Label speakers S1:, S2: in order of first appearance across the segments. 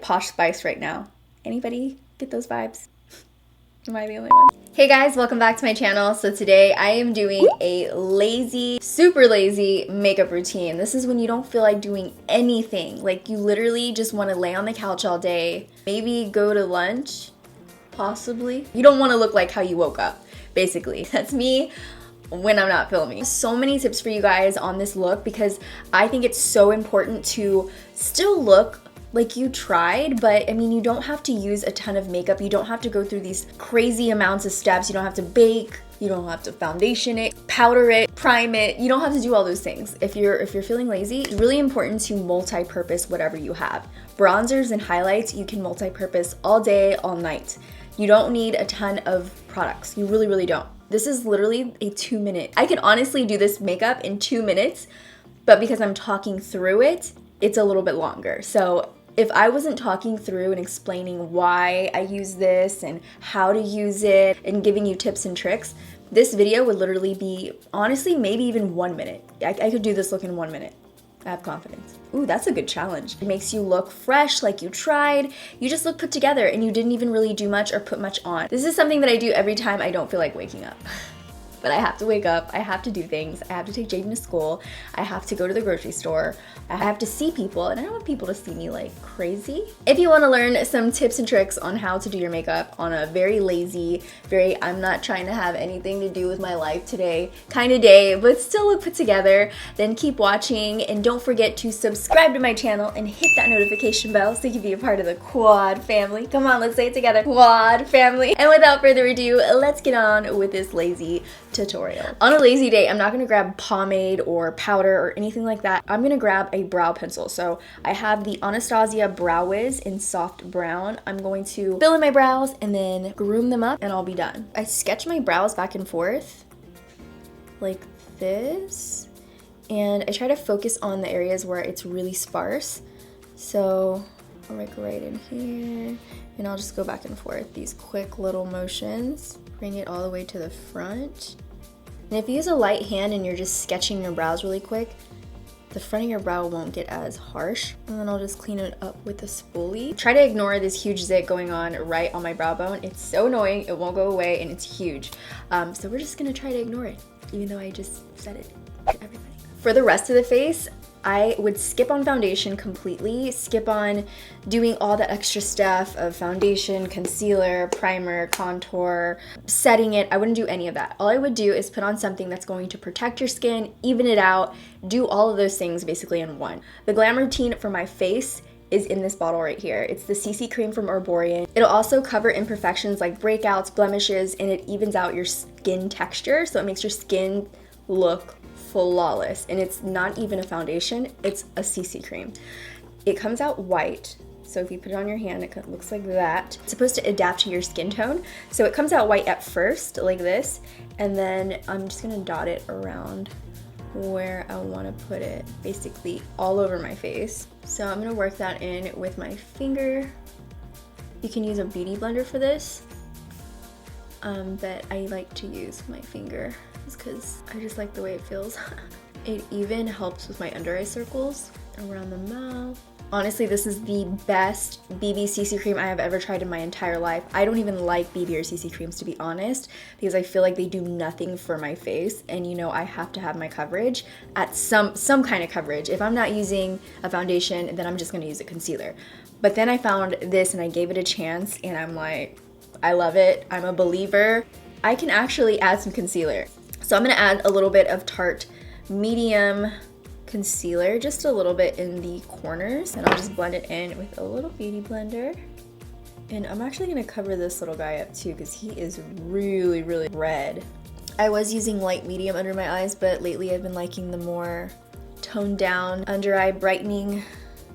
S1: like Posh Spice right now. Anybody get those vibes? Am I the only one? Hey guys, welcome back to my channel. So today I am doing a lazy, super lazy makeup routine. This is when you don't feel like doing anything. Like you literally just want to lay on the couch all day, maybe go to lunch, possibly. You don't want to look like how you woke up, basically. That's me when I'm not filming. So many tips for you guys on this look because I think it's so important to still look like you tried, but I mean, you don't have to use a ton of makeup. You don't have to go through these crazy amounts of steps. You don't have to bake. You don't have to foundation it, powder it, prime it. You don't have to do all those things. If you're feeling lazy, it's really important to multi-purpose whatever you have. Bronzers and highlights, you can multi-purpose all day, all night. You don't need a ton of products. You really, really don't. This is literally a 2-minute. I can honestly do this makeup in 2 minutes, but because I'm talking through it, it's a little bit longer. So if I wasn't talking through and explaining why I use this and how to use it and giving you tips and tricks, this video would literally be, honestly, maybe even 1 minute. I could do this look in 1 minute. I have confidence. Ooh, that's a good challenge. It makes you look fresh, like you tried. You just look put together and you didn't even really do much or put much on. This is something that I do every time I don't feel like waking up. But I have to wake up, I have to do things, I have to take Jaden to school, I have to go to the grocery store, I have to see people, and I don't want people to see me like crazy. If you want to learn some tips and tricks on how to do your makeup on a very lazy, I'm not trying to have anything to do with my life today kind of day, but still look put together, then keep watching, and don't forget to subscribe to my channel and hit that notification bell so you can be a part of the Quad family. Come on, let's say it together, Quad family. And without further ado, let's get on with this lazy tutorial. On a lazy day, I'm not gonna grab pomade or powder or anything like that. I'm gonna grab a brow pencil. So I have the Anastasia Brow Wiz in soft brown. I'm going to fill in my brows and then groom them up and I'll be done. I sketch my brows back and forth like this, and I try to focus on the areas where it's really sparse. So I'll like right in here, and I'll just go back and forth, these quick little motions. Bring it all the way to the front. And if you use a light hand and you're just sketching your brows really quick, the front of your brow won't get as harsh. And then I'll just clean it up with a spoolie. Try to ignore this huge zit going on right on my brow bone. It's so annoying, it won't go away, and it's huge. So we're just gonna try to ignore it, even though I just said it to everybody. For the rest of the face, I would skip on foundation completely, skip on doing all the extra stuff of foundation, concealer, primer, contour, setting it. I wouldn't do any of that. All I would do is put on something that's going to protect your skin, even it out, do all of those things basically in one. The glam routine for my face is in this bottle right here. It's the CC cream from Erborian. It'll also cover imperfections like breakouts, blemishes, and it evens out your skin texture, so it makes your skin look flawless. And it's not even a foundation, it's a CC cream. It comes out white, so if you put it on your hand, it looks like that. It's supposed to adapt to your skin tone, so it comes out white at first, like this, and then I'm just gonna dot it around where I want to put it, basically all over my face. So I'm gonna work that in with my finger. You can use a beauty blender for this, but I like to use my finger because I just like the way it feels. It even helps with my under eye circles, around the mouth. Honestly, this is the best BB CC cream I have ever tried in my entire life. I don't even like BB or CC creams, to be honest, because I feel like they do nothing for my face, and you know I have to have my coverage at some kind of coverage. If I'm not using a foundation, then I'm just gonna use a concealer. But then I found this and I gave it a chance, and I'm like, I love it. I'm a believer. I can actually add some concealer. So I'm gonna add a little bit of Tarte medium concealer, just a little bit in the corners, and I'll just blend it in with a little beauty blender. And I'm actually gonna cover this little guy up too because he is really, really red. I was using light medium under my eyes, but lately I've been liking the more toned down under eye brightening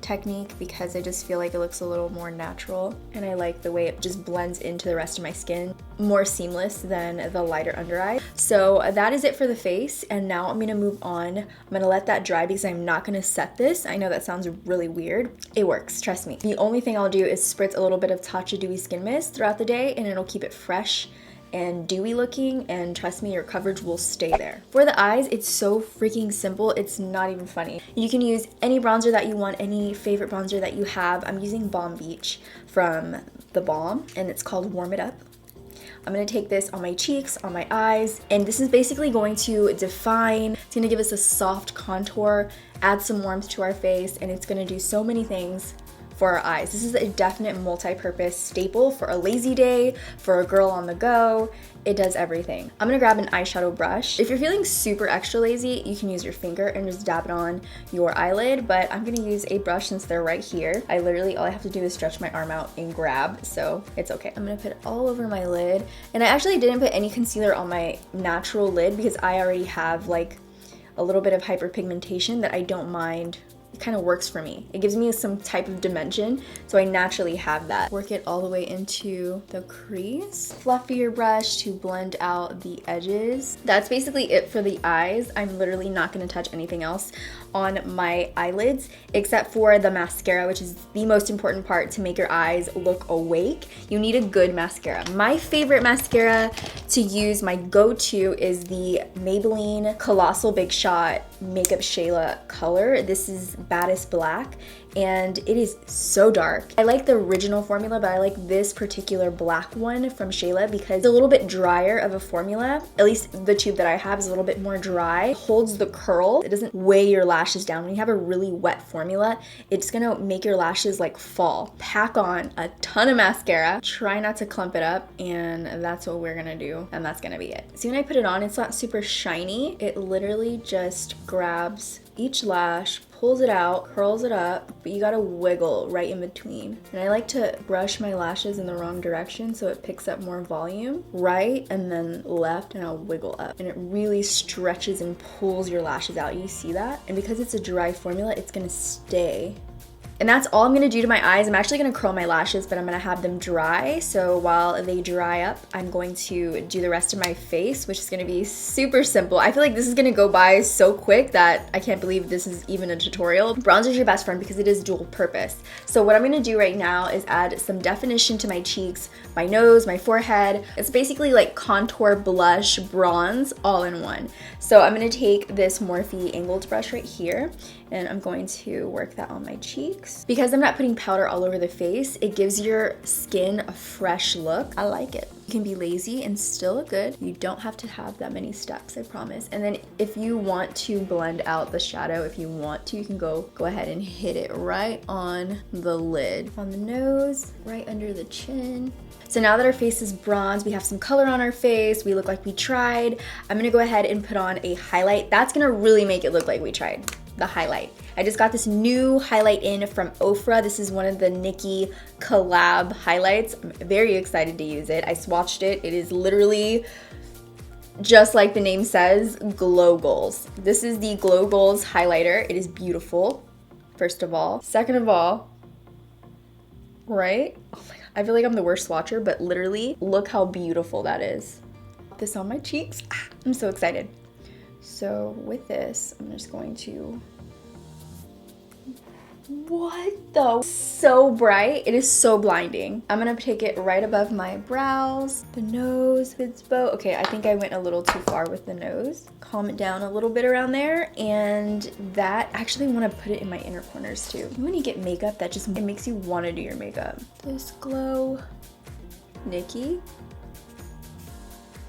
S1: technique because I just feel like it looks a little more natural, and I like the way it just blends into the rest of my skin, more seamless than the lighter under eye. So that is it for the face, and now I'm gonna move on. I'm gonna let that dry because I'm not gonna set this. I know that sounds really weird. It works, trust me. The only thing I'll do is spritz a little bit of Tarte Dewy Skin Mist throughout the day, and it'll keep it fresh and dewy looking, and trust me, your coverage will stay there. For the eyes, it's so freaking simple, it's not even funny. You can use any bronzer that you want, any favorite bronzer that you have. I'm using Balm Beach from the Balm, and it's called Warm It Up. I'm gonna take this on my cheeks, on my eyes, and this is basically going to define, it's gonna give us a soft contour, add some warmth to our face, and it's gonna do so many things for our eyes. This is a definite multi-purpose staple for a lazy day, for a girl on the go. It does everything. I'm gonna grab an eyeshadow brush. If you're feeling super extra lazy, you can use your finger and just dab it on your eyelid, but I'm gonna use a brush since they're right here. All I have to do is stretch my arm out and grab, so it's okay. I'm gonna put it all over my lid, and I actually didn't put any concealer on my natural lid because I already have like a little bit of hyperpigmentation that I don't mind. It kind of works for me. It gives me some type of dimension, so I naturally have that. Work it all the way into the crease. Fluffy your brush to blend out the edges. That's basically it for the eyes. I'm literally not gonna touch anything else on my eyelids except for the mascara, which is the most important part to make your eyes look awake. You need a good mascara. My favorite mascara to use, my go-to, is the Mayebliine Colossal Big Shot Makeup Shayla color. This is Baddest Black, and it is so dark. I like the original formula, but I like this particular black one from Shayla because it's a little bit drier of a formula. At least the tube that I have is a little bit more dry. It holds the curl. It doesn't weigh your lashes down. When you have a really wet formula, it's gonna make your lashes like fall. Pack on a ton of mascara. Try not to clump it up, and that's what we're gonna do, and that's gonna be it. See, when I put it on, it's not super shiny. It literally just grabs each lash, pulls it out, curls it up, but you gotta wiggle right in between. And I like to brush my lashes in the wrong direction so it picks up more volume. Right and then left, and I'll wiggle up. And it really stretches and pulls your lashes out. You see that? And because it's a dry formula, it's gonna stay. And that's all I'm gonna do to my eyes. I'm actually gonna curl my lashes, but I'm gonna have them dry. So while they dry up, I'm going to do the rest of my face, which is gonna be super simple. I feel like this is gonna go by so quick that I can't believe this is even a tutorial. Bronzer is your best friend because it is dual purpose. So what I'm gonna do right now is add some definition to my cheeks, my nose, my forehead. It's basically like contour, blush, bronze, all in one. So I'm gonna take this Morphe angled brush right here, and I'm going to work that on my cheeks. Because I'm not putting powder all over the face, it gives your skin a fresh look. I like it. You can be lazy and still look good. You don't have to have that many steps, I promise. And then if you want to blend out the shadow, if you want to, you can go ahead and hit it right on the lid, on the nose, right under the chin. So now that our face is bronzed, we have some color on our face, we look like we tried, I'm gonna go ahead and put on a highlight. That's gonna really make it look like we tried. The highlight. I just got this new highlight in from Ofra. This is one of the Nikkie collab highlights. I'm very excited to use it. I swatched it. It is literally just like the name says, Glow Goals. This is the Glow Goals highlighter. It is beautiful, first of all. Second of all, right? Oh my God, I feel like I'm the worst swatcher, but literally look how beautiful that is. This on my cheeks. I'm so excited. So with this, I'm just going to, what the? So bright. It is so blinding. I'm gonna take it right above my brows, the nose, its bow. Okay, I think I went a little too far with the nose. Calm it down a little bit around there, and that, actually want to put it in my inner corners too. When you get makeup, that just, it makes you want to do your makeup. This Glow Nikkie.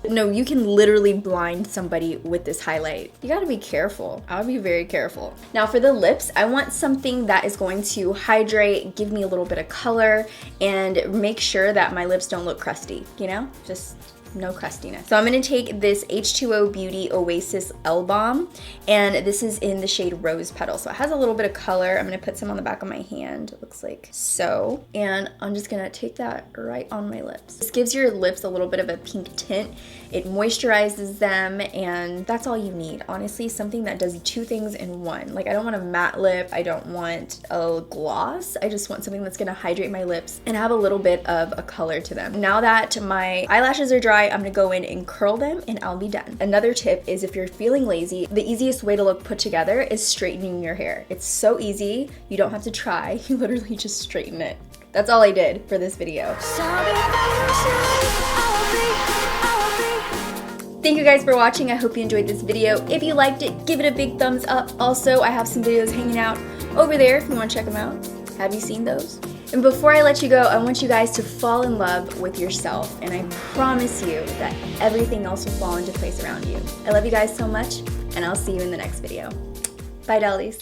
S1: No, you can literally blind somebody with this highlight. You gotta be careful. I would be very careful. Now for the lips, I want something that is going to hydrate, give me a little bit of color, and make sure that my lips don't look crusty, you know? Just no crustiness. So I'm gonna take this H2O Beauty Oasis L Balm, and this is in the shade Rose Petal. So it has a little bit of color. I'm gonna put some on the back of my hand, it looks like so. And I'm just gonna take that right on my lips. This gives your lips a little bit of a pink tint. It moisturizes them, and that's all you need. Honestly, something that does two things in one. Like, I don't want a matte lip, I don't want a gloss, I just want something that's gonna hydrate my lips and have a little bit of a color to them. Now that my eyelashes are dry, I'm gonna go in and curl them, and I'll be done. Another tip is, if you're feeling lazy, the easiest way to look put together is straightening your hair. It's so easy, you don't have to try, you literally just straighten it. That's all I did for this video. Thank you guys for watching. I hope you enjoyed this video. If you liked it, give it a big thumbs up. Also, I have some videos hanging out over there if you want to check them out. Have you seen those? And before I let you go, I want you guys to fall in love with yourself, and I promise you that everything else will fall into place around you. I love you guys so much, and I'll see you in the next video. Bye, dollies.